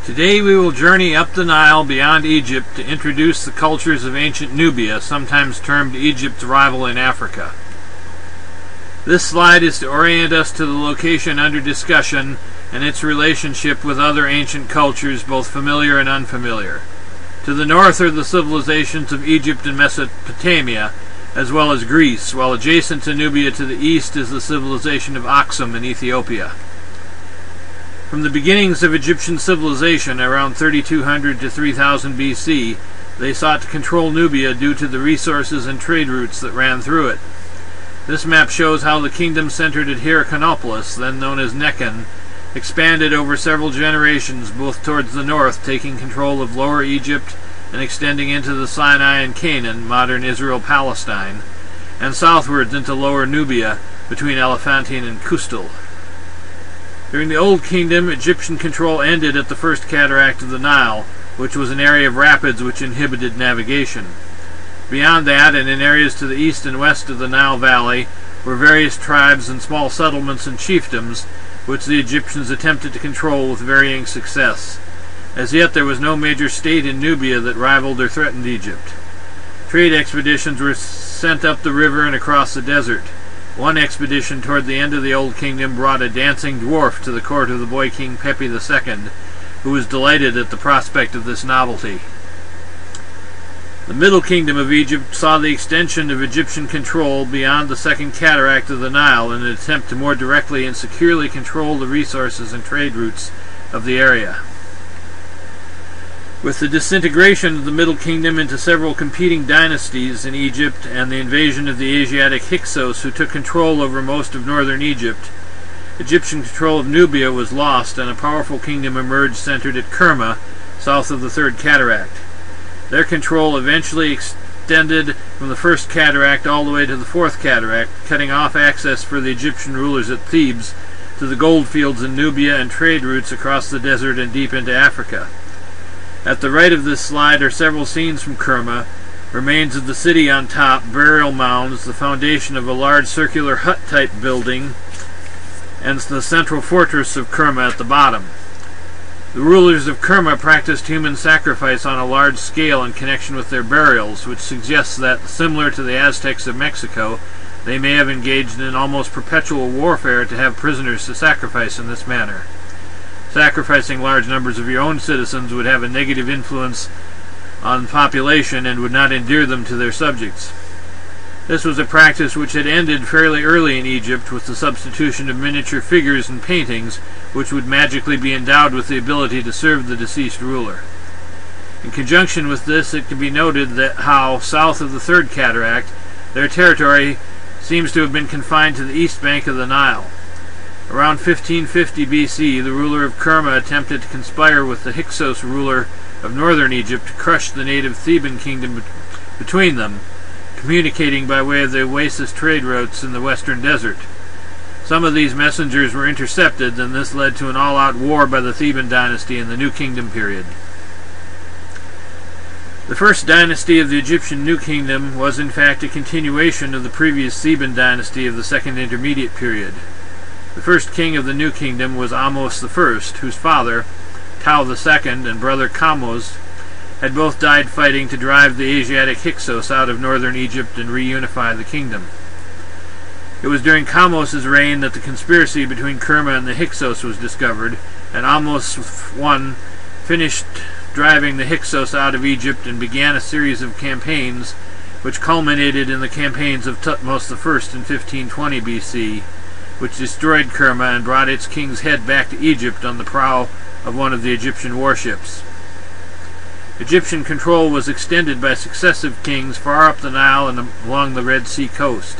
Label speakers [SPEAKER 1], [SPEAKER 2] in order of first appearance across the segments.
[SPEAKER 1] Today we will journey up the Nile beyond Egypt to introduce the cultures of ancient Nubia, sometimes termed Egypt's rival in Africa. This slide is to orient us to the location under discussion and its relationship with other ancient cultures, both familiar and unfamiliar. To the north are the civilizations of Egypt and Mesopotamia, as well as Greece, while adjacent to Nubia to the east is the civilization of Aksum in Ethiopia. From the beginnings of Egyptian civilization around 3200 to 3000 BC, they sought to control Nubia due to the resources and trade routes that ran through it. This map shows how the kingdom centered at Hierakonpolis, then known as Nekhen, expanded over several generations, both towards the north, taking control of Lower Egypt and extending into the Sinai and Canaan, modern Israel-Palestine, and southwards into Lower Nubia, between Elephantine and Qustul. During the Old Kingdom, Egyptian control ended at the first cataract of the Nile, which was an area of rapids which inhibited navigation. Beyond that, and in areas to the east and west of the Nile Valley, were various tribes and small settlements and chiefdoms, which the Egyptians attempted to control with varying success. As yet, there was no major state in Nubia that rivaled or threatened Egypt. Trade expeditions were sent up the river and across the desert. One expedition toward the end of the Old Kingdom brought a dancing dwarf to the court of the boy king Pepi II, who was delighted at the prospect of this novelty. The Middle Kingdom of Egypt saw the extension of Egyptian control beyond the second cataract of the Nile in an attempt to more directly and securely control the resources and trade routes of the area. With the disintegration of the Middle Kingdom into several competing dynasties in Egypt and the invasion of the Asiatic Hyksos, who took control over most of northern Egypt, Egyptian control of Nubia was lost and a powerful kingdom emerged centered at Kerma, south of the Third Cataract. Their control eventually extended from the First Cataract all the way to the Fourth Cataract, cutting off access for the Egyptian rulers at Thebes to the gold fields in Nubia and trade routes across the desert and deep into Africa. At the right of this slide are several scenes from Kerma, remains of the city on top, burial mounds, the foundation of a large circular hut-type building, and the central fortress of Kerma at the bottom. The rulers of Kerma practiced human sacrifice on a large scale in connection with their burials, which suggests that, similar to the Aztecs of Mexico, they may have engaged in almost perpetual warfare to have prisoners to sacrifice in this manner. Sacrificing large numbers of your own citizens would have a negative influence on the population and would not endear them to their subjects. This was a practice which had ended fairly early in Egypt with the substitution of miniature figures and paintings, which would magically be endowed with the ability to serve the deceased ruler. In conjunction with this, it can be noted that how, south of the Third Cataract, their territory seems to have been confined to the east bank of the Nile. Around 1550 BC, the ruler of Kerma attempted to conspire with the Hyksos ruler of northern Egypt to crush the native Theban kingdom between them, communicating by way of the oasis trade routes in the western desert. Some of these messengers were intercepted, and this led to an all-out war by the Theban dynasty in the New Kingdom period. The first dynasty of the Egyptian New Kingdom was in fact a continuation of the previous Theban dynasty of the Second Intermediate period. The first king of the New Kingdom was Ahmose I, whose father, Tau II, and brother Kamose had both died fighting to drive the Asiatic Hyksos out of northern Egypt and reunify the kingdom. It was during Kamose's reign that the conspiracy between Kerma and the Hyksos was discovered, and Ahmose I finished driving the Hyksos out of Egypt and began a series of campaigns which culminated in the campaigns of Thutmose I in 1520 BC, which destroyed Kerma and brought its king's head back to Egypt on the prow of one of the Egyptian warships. Egyptian control was extended by successive kings far up the Nile and along the Red Sea coast.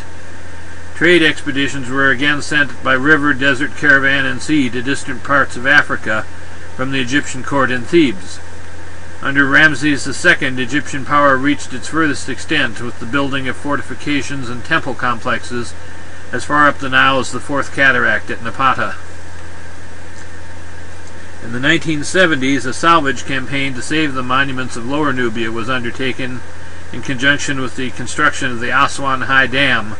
[SPEAKER 1] Trade expeditions were again sent by river, desert, caravan, and sea to distant parts of Africa from the Egyptian court in Thebes. Under Ramses II, Egyptian power reached its furthest extent with the building of fortifications and temple complexes as far up the Nile as the Fourth Cataract at Napata. In the 1970s, a salvage campaign to save the monuments of Lower Nubia was undertaken in conjunction with the construction of the Aswan High Dam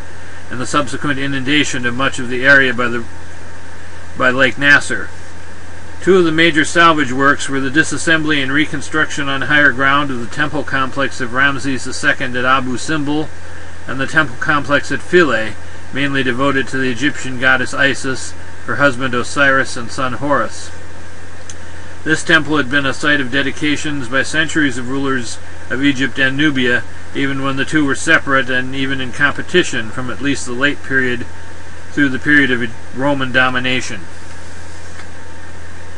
[SPEAKER 1] and the subsequent inundation of much of the area by Lake Nasser. Two of the major salvage works were the disassembly and reconstruction on higher ground of the temple complex of Ramses II at Abu Simbel and the temple complex at Philae, mainly devoted to the Egyptian goddess Isis, her husband Osiris, and son Horus. This temple had been a site of dedications by centuries of rulers of Egypt and Nubia, even when the two were separate and even in competition from at least the late period through the period of Roman domination.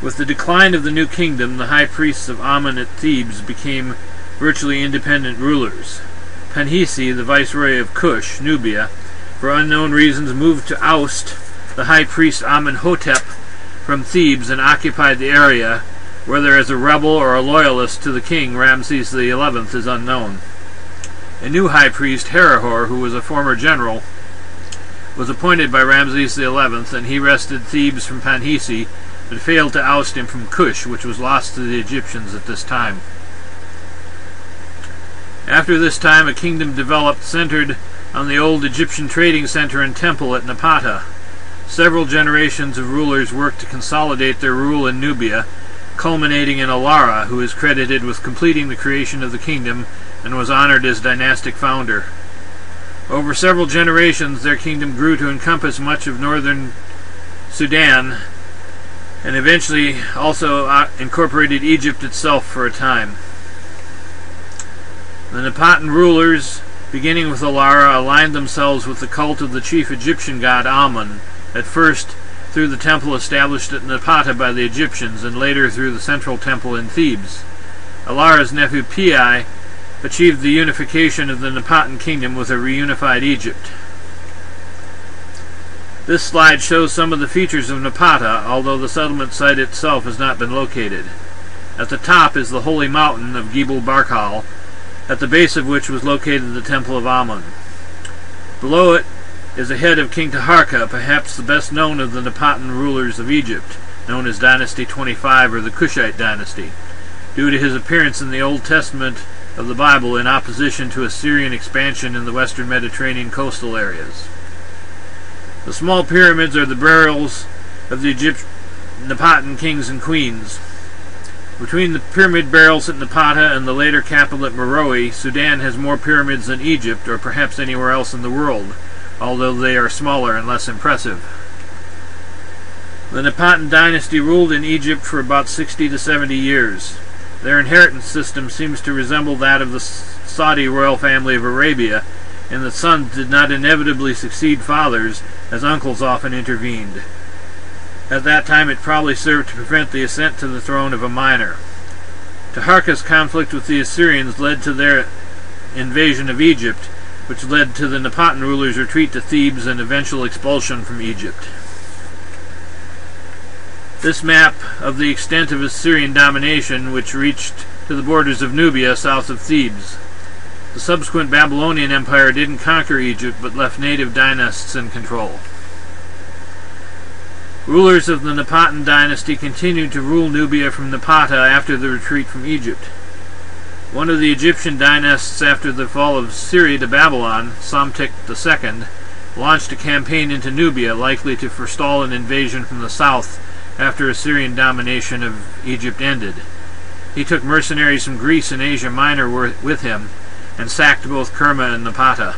[SPEAKER 1] With the decline of the new kingdom, the high priests of Amun at Thebes became virtually independent rulers. Panhisi, the viceroy of Kush, Nubia, for unknown reasons moved to oust the high priest Amenhotep from Thebes and occupied the area, whether as a rebel or a loyalist to the king Ramses XI is unknown. A new high priest, Herihor, who was a former general, was appointed by Ramses XI, and he wrested Thebes from Panhisi, but failed to oust him from Kush, which was lost to the Egyptians at this time. After this time, a kingdom developed centered on the old Egyptian trading center and temple at Napata. Several generations of rulers worked to consolidate their rule in Nubia, culminating in Alara, who is credited with completing the creation of the kingdom and was honored as dynastic founder. Over several generations, their kingdom grew to encompass much of northern Sudan, and eventually also incorporated Egypt itself for a time. The Napatan rulers, beginning with Alara, aligned themselves with the cult of the chief Egyptian god Amun, at first through the temple established at Napata by the Egyptians, and later through the central temple in Thebes. Alara's nephew Pi achieved the unification of the Napatan kingdom with a reunified Egypt. This slide shows some of the features of Napata, although the settlement site itself has not been located. At the top is the holy mountain of Gebel Barkal, at the base of which was located the temple of Amun. Below it is a head of King Taharka, perhaps the best known of the Napatan rulers of Egypt, known as Dynasty 25 or the Kushite dynasty, due to his appearance in the Old Testament of the Bible in opposition to Assyrian expansion in the western Mediterranean coastal areas. The small pyramids are the burials of the Napatan kings and queens. Between the pyramid burials at Napata and the later capital at Meroe, Sudan has more pyramids than Egypt, or perhaps anywhere else in the world, although they are smaller and less impressive. The Napatan dynasty ruled in Egypt for about 60 to 70 years. Their inheritance system seems to resemble that of the Saudi royal family of Arabia, and that sons did not inevitably succeed fathers, as uncles often intervened. At that time it probably served to prevent the ascent to the throne of a minor. Taharka's conflict with the Assyrians led to their invasion of Egypt, which led to the Napatan rulers' retreat to Thebes and eventual expulsion from Egypt. This map of the extent of Assyrian domination, which reached to the borders of Nubia south of Thebes. The subsequent Babylonian Empire didn't conquer Egypt, but left native dynasts in control. Rulers of the Napatan dynasty continued to rule Nubia from Napata after the retreat from Egypt. One of the Egyptian dynasts after the fall of Syria to Babylon, Psamtik II, launched a campaign into Nubia, likely to forestall an invasion from the south after Assyrian domination of Egypt ended. He took mercenaries from Greece and Asia Minor with him, and sacked both Kerma and Napata.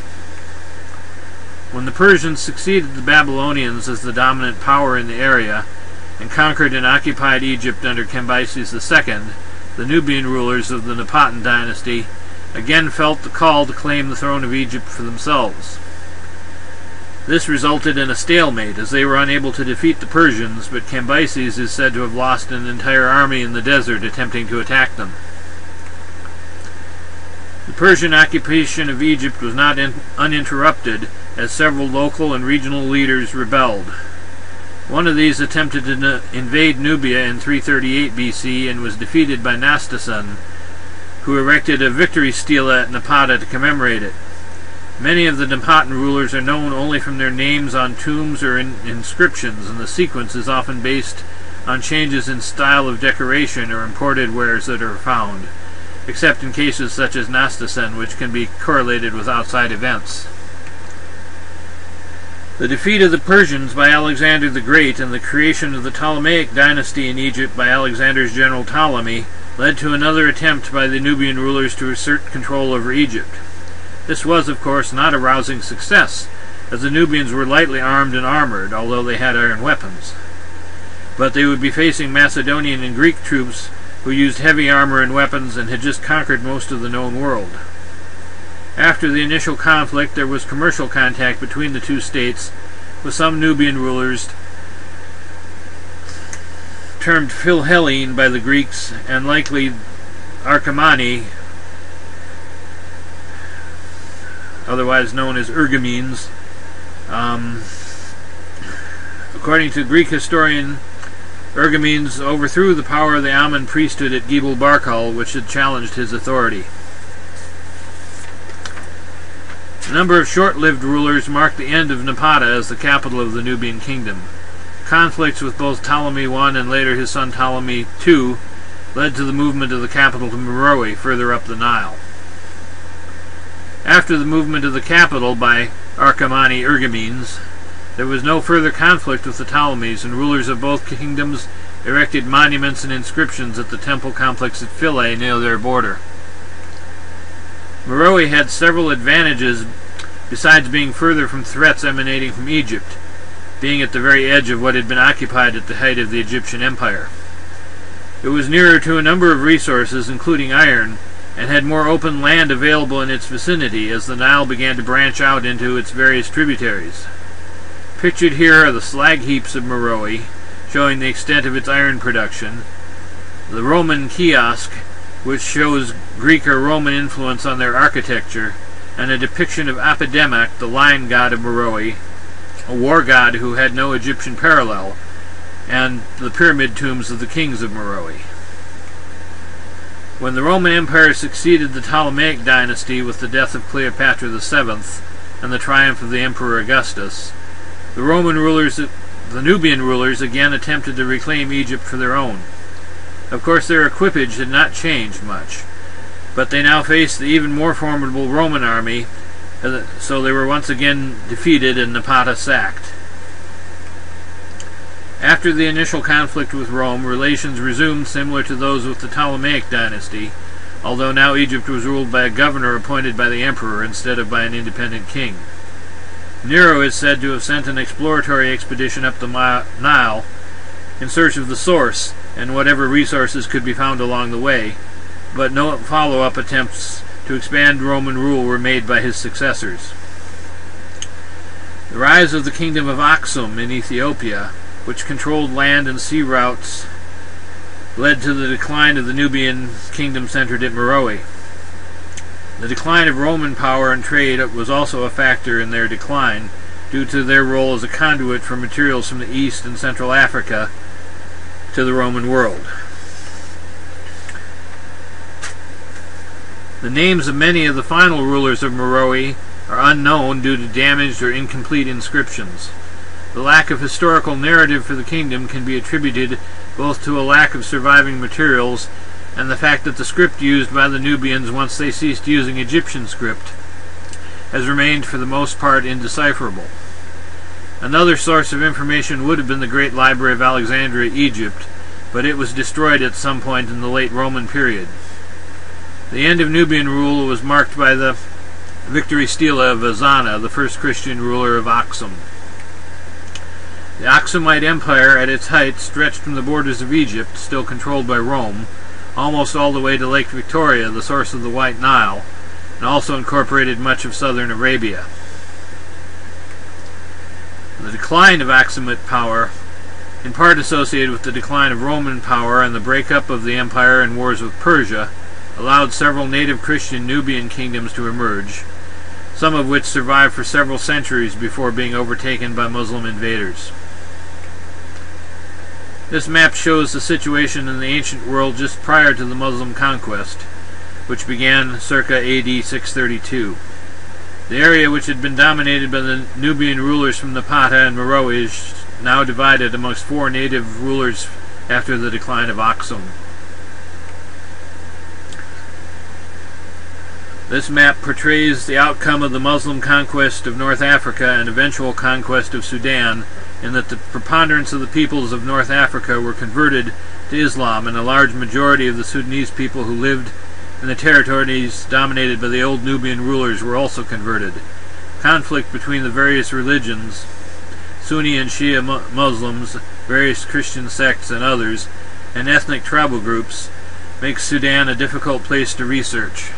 [SPEAKER 1] When the Persians succeeded the Babylonians as the dominant power in the area, and conquered and occupied Egypt under Cambyses II, the Nubian rulers of the Napatan dynasty again felt the call to claim the throne of Egypt for themselves. This resulted in a stalemate, as they were unable to defeat the Persians, but Cambyses is said to have lost an entire army in the desert attempting to attack them. The Persian occupation of Egypt was not uninterrupted, as several local and regional leaders rebelled. One of these attempted to invade Nubia in 338 BC and was defeated by Nastasen, who erected a victory stela at Napata to commemorate it. Many of the Napatan rulers are known only from their names on tombs or inscriptions, and the sequence is often based on changes in style of decoration or imported wares that are found, except in cases such as Nastasen, which can be correlated with outside events. The defeat of the Persians by Alexander the Great and the creation of the Ptolemaic dynasty in Egypt by Alexander's general Ptolemy led to another attempt by the Nubian rulers to assert control over Egypt. This was, of course, not a rousing success, as the Nubians were lightly armed and armored, although they had iron weapons. But they would be facing Macedonian and Greek troops who used heavy armor and weapons and had just conquered most of the known world. After the initial conflict, there was commercial contact between the two states, with some Nubian rulers termed Philhellene by the Greeks, and likely Archimani, otherwise known as Ergemenes. According to Greek historian, Ergemenes overthrew the power of the Amun priesthood at Gebel Barkal, which had challenged his authority. A number of short-lived rulers marked the end of Napata as the capital of the Nubian kingdom. Conflicts with both Ptolemy I and later his son Ptolemy II led to the movement of the capital to Meroe, further up the Nile. After the movement of the capital by Archimani Ergemenes, there was no further conflict with the Ptolemies, and rulers of both kingdoms erected monuments and inscriptions at the temple complex at Philae near their border. Meroe had several advantages besides being further from threats emanating from Egypt, being at the very edge of what had been occupied at the height of the Egyptian Empire. It was nearer to a number of resources, including iron, and had more open land available in its vicinity as the Nile began to branch out into its various tributaries. Pictured here are the slag heaps of Meroe, showing the extent of its iron production, the Roman kiosk, which shows Greek or Roman influence on their architecture, and a depiction of Apidemak, the lion god of Meroe, a war god who had no Egyptian parallel, and the pyramid tombs of the kings of Meroe. When the Roman Empire succeeded the Ptolemaic dynasty with the death of Cleopatra VII and the triumph of the Emperor Augustus, the Nubian rulers again attempted to reclaim Egypt for their own. Of course, their equipage had not changed much, but they now faced the even more formidable Roman army, so they were once again defeated and Napata sacked. After the initial conflict with Rome, relations resumed similar to those with the Ptolemaic dynasty, although now Egypt was ruled by a governor appointed by the emperor instead of by an independent king. Nero is said to have sent an exploratory expedition up the Nile in search of the source and whatever resources could be found along the way, but no follow-up attempts to expand Roman rule were made by his successors. The rise of the kingdom of Aksum in Ethiopia, which controlled land and sea routes, led to the decline of the Nubian kingdom centered at Meroe. The decline of Roman power and trade was also a factor in their decline, due to their role as a conduit for materials from the East and Central Africa to the Roman world. The names of many of the final rulers of Meroe are unknown due to damaged or incomplete inscriptions. The lack of historical narrative for the kingdom can be attributed both to a lack of surviving materials and the fact that the script used by the Nubians once they ceased using Egyptian script has remained for the most part indecipherable. Another source of information would have been the Great Library of Alexandria, Egypt, but it was destroyed at some point in the late Roman period. The end of Nubian rule was marked by the victory stela of Azana, the first Christian ruler of Aksum. The Aksumite Empire at its height stretched from the borders of Egypt, still controlled by Rome, almost all the way to Lake Victoria, the source of the White Nile, and also incorporated much of southern Arabia. The decline of Aksumite power, in part associated with the decline of Roman power and the breakup of the empire and wars with Persia, allowed several native Christian Nubian kingdoms to emerge, some of which survived for several centuries before being overtaken by Muslim invaders. This map shows the situation in the ancient world just prior to the Muslim conquest, which began circa AD 632. The area which had been dominated by the Nubian rulers from Napata and Meroe is now divided amongst four native rulers after the decline of Aksum. This map portrays the outcome of the Muslim conquest of North Africa and eventual conquest of Sudan, in that the preponderance of the peoples of North Africa were converted to Islam, and a large majority of the Sudanese people who lived in the territories dominated by the old Nubian rulers were also converted. Conflict between the various religions, Sunni and Shia Muslims, various Christian sects and others, and ethnic tribal groups, makes Sudan a difficult place to research.